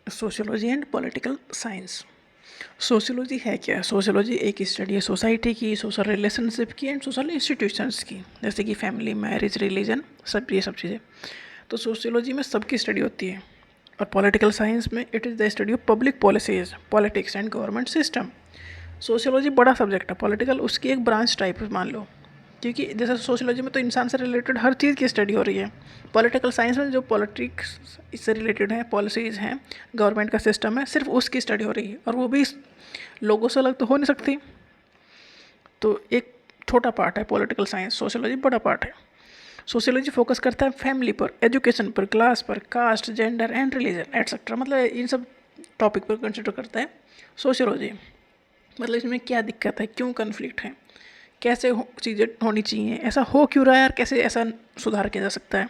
Sociology and political science. Sociology है क्या? Sociology एक स्टडी है सोसाइटी की, सोशल रिलेशनशिप की एंड सोशल इंस्टीट्यूशंस की, जैसे कि फैमिली, मैरिज, रिलीजन, ये सब चीज़ें। तो सोशियोलॉजी में सबकी स्टडी होती है। और पॉलिटिकल साइंस में it is the study of public policies, politics and government system. Sociology बड़ा सब्जेक्ट है, पॉलिटिकल उसकी एक ब्रांच टाइप मान लो, क्योंकि जैसे सोशियोलॉजी में तो इंसान से रिलेटेड हर चीज़ की स्टडी हो रही है। पॉलिटिकल साइंस में जो पॉलिटिक्स से रिलेटेड है, पॉलिसीज़ हैं, गवर्नमेंट का सिस्टम है, सिर्फ उसकी स्टडी हो रही है, और वो भी लोगों से अलग तो हो नहीं सकती। तो एक छोटा पार्ट है पॉलिटिकल साइंस, सोशियोलॉजी बड़ा पार्ट है। सोशियोलॉजी फोकस करता है फैमिली पर, एजुकेशन पर, क्लास पर, caste, gender and religion et cetera, मतलब इन सब टॉपिक पर कंसिडर करता है सोशियोलॉजी। मतलब इसमें क्या दिक्कत है, क्यों कन्फ्लिक्ट है, कैसे चीज़ें होनी चाहिए, ऐसा हो क्यों रहा है, और कैसे ऐसा सुधार किया जा सकता है।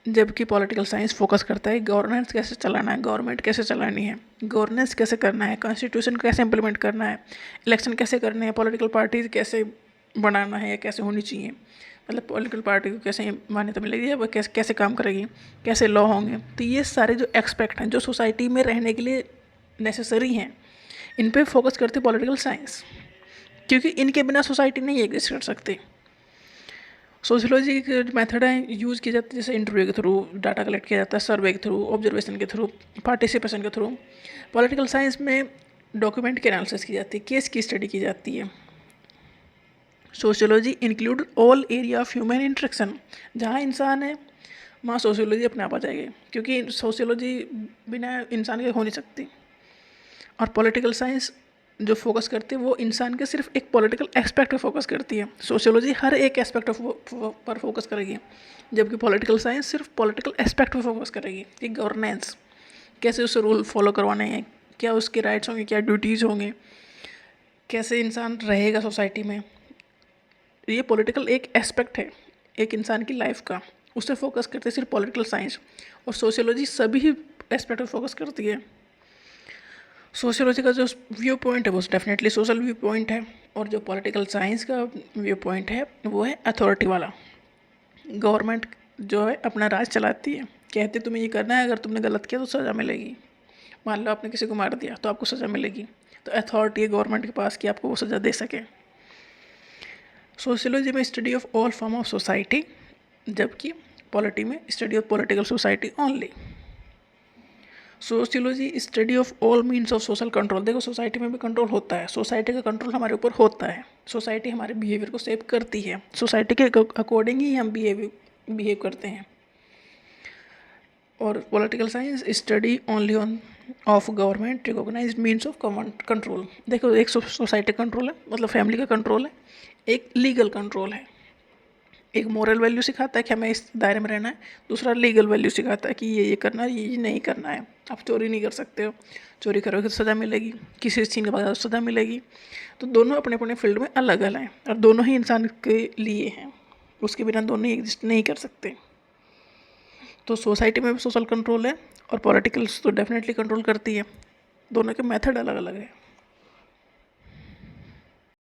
जबकि पॉलिटिकल साइंस फोकस करता है गवर्नेंस कैसे चलाना है, गवर्नमेंट कैसे चलानी है, गवर्नेंस कैसे करना है, कॉन्स्टिट्यूशन कैसे इंप्लीमेंट करना है, इलेक्शन कैसे करने हैं, पॉलिटिकल पार्टीज कैसे बनाना है, कैसे होनी चाहिए, मतलब पॉलिटिकल पार्टी को कैसे मान्यता मिलेगी, वह कैसे कैसे काम करेगी, कैसे लॉ होंगे। तो ये सारे जो एक्सपेक्ट हैं जो सोसाइटी में रहने के लिए नेसेसरी हैं, इन पर फोकस करती है पॉलिटिकल साइंस, क्योंकि इनके बिना सोसाइटी नहीं एग्जिस्ट कर सकती। सोशियोलॉजी के मेथड हैं यूज़ किए जाते हैं, जैसे इंटरव्यू के थ्रू डाटा कलेक्ट किया जाता है, सर्वे के थ्रू, ऑब्जर्वेशन के थ्रू, पार्टिसिपेशन के थ्रू। पॉलिटिकल साइंस में डॉक्यूमेंट की एनालिसिस की जाती है, केस की स्टडी की जाती है। Sociology include all area of human interaction, जहाँ इंसान है वहाँ सोशियोलॉजी अपने आप आ जाएगी, क्योंकि सोशियोलॉजी बिना इंसान के हो नहीं सकती। और पॉलिटिकल साइंस जो फोकस करती है वो इंसान के सिर्फ एक पॉलिटिकल एस्पेक्ट पे फोकस करती है। सोशियोलॉजी हर एक एस्पेक्ट पर फोकस करेगी, जबकि पॉलिटिकल साइंस सिर्फ पॉलिटिकल एस्पेक्ट पे फोकस करेगी कि गवर्नेंस कैसे उसे रूल फॉलो करवाने हैं, क्या उसके राइट्स होंगे, क्या ड्यूटीज़ होंगे, कैसे इंसान रहेगा सोसाइटी में। ये पॉलिटिकल एक एस्पेक्ट है एक इंसान की लाइफ का, उससे फोकस करते सिर्फ पॉलिटिकल साइंस। और सोशियोलॉजी सभी एस्पेक्ट पर फोकस करती है। सोशियोलॉजी का जो व्यू पॉइंट है वो डेफिनेटली सोशल व्यू पॉइंट है, और जो पॉलिटिकल साइंस का व्यू पॉइंट है वो है अथॉरिटी वाला। गवर्नमेंट जो है अपना राज चलाती है, कहते तुम्हें ये करना है, अगर तुमने गलत किया तो सज़ा मिलेगी। मान लो आपने किसी को मार दिया तो आपको सज़ा मिलेगी, तो अथॉरिटी है गवर्नमेंट के पास कि आपको वो सज़ा दे सके। सोशियोलॉजी में study of all form of society, जबकि पॉलिटी में study of political society only. Sociology study of all means of social control. देखो सोसाइटी में भी कंट्रोल होता है, सोसाइटी का कंट्रोल हमारे ऊपर होता है, सोसाइटी हमारे बिहेवियर को शेप करती है, सोसाइटी के अकॉर्डिंग ही हम बिहेव करते हैं। और political science study only on of government recognised means of control. देखो एक सोसाइटी कंट्रोल है, मतलब फैमिली का कंट्रोल है, एक लीगल कंट्रोल है। एक मोरल वैल्यू सिखाता है कि हमें इस दायरे में रहना है, दूसरा लीगल वैल्यू सिखाता है कि ये करना है, ये नहीं करना है। आप चोरी नहीं कर सकते हो, चोरी करोगे तो सज़ा मिलेगी, किसी चीज़ के बाद सज़ा मिलेगी। तो दोनों अपने अपने फील्ड में अलग अलग हैं, और दोनों ही इंसान के लिए हैं, उसके बिना दोनों ही एग्जिस्ट नहीं कर सकते। तो सोसाइटी में भी सोशल कंट्रोल है, और पॉलिटिकल्स तो डेफिनेटली कंट्रोल करती है, दोनों के मेथड अलग अलग है।